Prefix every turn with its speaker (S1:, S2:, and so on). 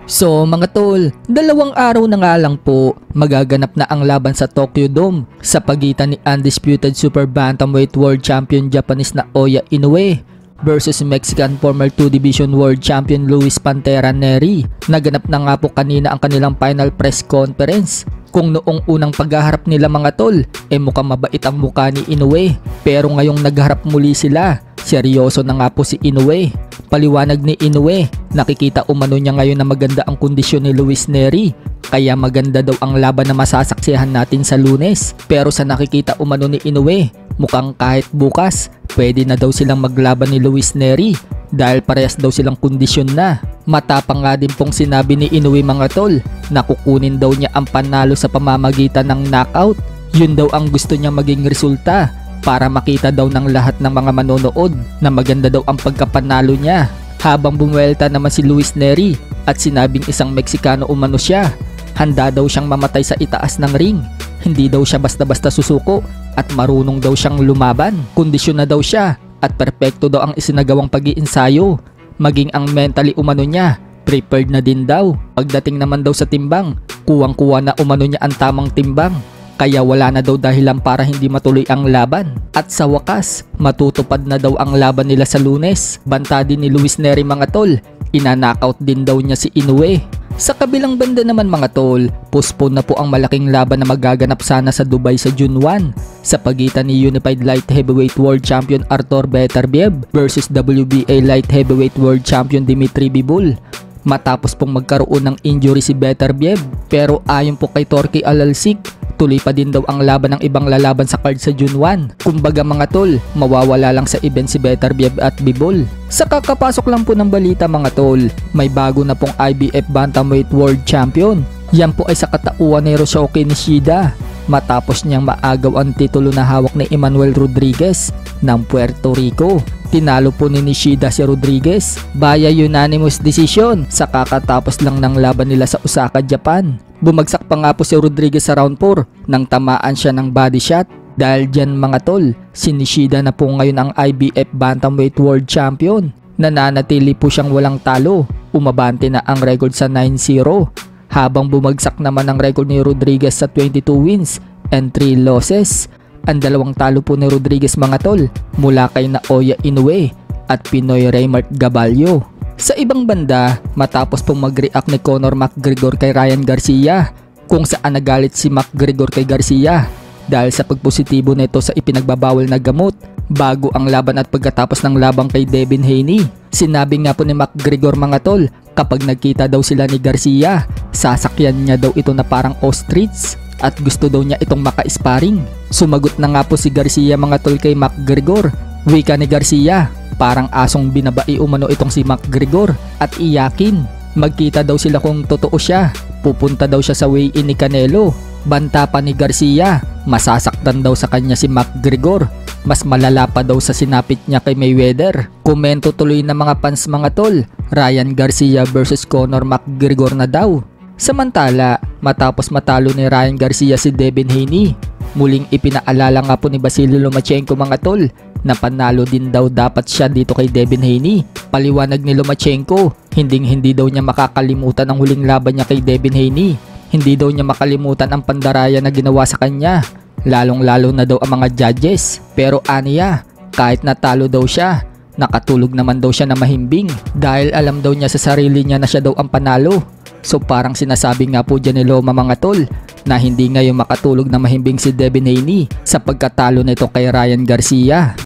S1: So mga tol, 2 araw na nga lang po magaganap na ang laban sa Tokyo Dome sa pagitan ni undisputed Super Bantamweight World Champion Japanese na Oya Inoue versus Mexican former 2 Division World Champion Luis Pantera Nery. Naganap na nga po kanina ang kanilang final press conference. Kung noong unang paghaharap nila mga tol, mukhang mabait ang mukha ni Inoue, pero ngayong nagharap muli sila, seryoso na nga po si Inoue. Paliwanag ni Inoue, nakikita umano niya ngayon na maganda ang kondisyon ni Luis Nery, kaya maganda daw ang laban na masasaksihan natin sa Lunes. Pero sa nakikita umano ni Inoue, mukhang kahit bukas, pwede na daw silang maglaban ni Luis Nery dahil parehas daw silang kondisyon na. Matapang nga din pong sinabi ni Inoue mga tol na kukunin daw niya ang panalo sa pamamagitan ng knockout. Yun daw ang gusto niya maging resulta para makita daw ng lahat ng mga manonood na maganda daw ang pagkapanalo niya. Habang bumuelta naman si Luis Nery at sinabing isang Meksikano umano siya, handa daw siyang mamatay sa itaas ng ring. Hindi daw siya basta-basta susuko at marunong daw siyang lumaban. Kondisyon na daw siya at perpekto daw ang isinagawang pag-iinsayo. Maging ang mentally umano niya, prepared na din daw. Pagdating naman daw sa timbang, kuwang-kuwa na umano niya ang tamang timbang. Kaya wala na daw dahilan para hindi matuloy ang laban. At sa wakas, matutupad na daw ang laban nila sa Lunes. Banta din ni Luis Nery mga tol, ina-knockout din daw niya si Inoue. Sa kabilang banda naman mga tol, postpone na po ang malaking laban na magaganap sana sa Dubai sa June 1 sa pagitan ni Unified Light Heavyweight World Champion Artur Beterbiev versus WBA Light Heavyweight World Champion Dmitry Bivol. Matapos pong magkaroon ng injury si Beterbiev, pero ayon po kay Torky Alalsik, tuloy pa din daw ang laban ng ibang lalaban sa card sa June 1. Kumbaga mga tol, mawawala lang sa event si Beterbiev at Bivol. Sa kakapasok lang po ng balita mga tol, may bago na pong IBF Bantamweight World Champion. Yan po ay sa katauhan ni Ryosuke Nishida matapos niyang maagaw ang titulo na hawak ni Emmanuel Rodriguez ng Puerto Rico. Tinalo po ni Nishida si Rodriguez via unanimous decision sa kakatapos lang ng laban nila sa Osaka, Japan. Bumagsak pa nga po si Rodriguez sa round 4 nang tamaan siya ng body shot. Dahil dyan mga tol, si Nishida na po ngayon ang IBF Bantamweight World Champion. Nananatili po siyang walang talo, umabante na ang record sa 9-0. Habang bumagsak naman ang record ni Rodriguez sa 22 wins and 3 losses. Ang 2 talo po ni Rodriguez mga tol mula kay Naoya Inoue at Pinoy Raymart Gaballo. Sa ibang banda, matapos pong mag-react ni Conor McGregor kay Ryan Garcia, kung saan nagalit si McGregor kay Garcia dahil sa pagpositibo nito sa ipinagbabawal na gamot bago ang laban at pagkatapos ng labang kay Devin Haney. Sinabi nga po ni McGregor mga tol, kapag nagkita daw sila ni Garcia, sasakyan niya daw ito na parang ostrich at gusto daw niya itong maka-sparring. Sumagot na nga po si Garcia mga tol kay McGregor. Wika ni Garcia, parang asong binabai umano itong si McGregor at iyakin. Magkita daw sila kung totoo siya. Pupunta daw siya sa weigh-in ni Canelo. Banta pa ni Garcia, masasaktan daw sa kanya si McGregor. Mas malala pa daw sa sinapit niya kay Mayweather. Komento tuloy ng mga fans mga tol, Ryan Garcia versus Conor McGregor na daw. Samantala, matapos matalo ni Ryan Garcia si Devin Haney, muling ipinaalala nga po ni Vasily Lomachenko mga tol na panalo din daw dapat siya dito kay Devin Haney. Paliwanag ni Lomachenko, hindi daw niya makakalimutan ang huling laban niya kay Devin Haney. Hindi daw niya makalimutan ang pandaraya na ginawa sa kanya, lalong-lalo na daw ang mga judges. Pero aniya, kahit natalo daw siya, nakatulog naman daw siya na mahimbing dahil alam daw niya sa sarili niya na siya daw ang panalo. So parang sinasabi nga po dyan ni Loma mga tol na hindi ngayon makatulog na mahimbing si Devin Haney sa pagkatalo nito kay Ryan Garcia.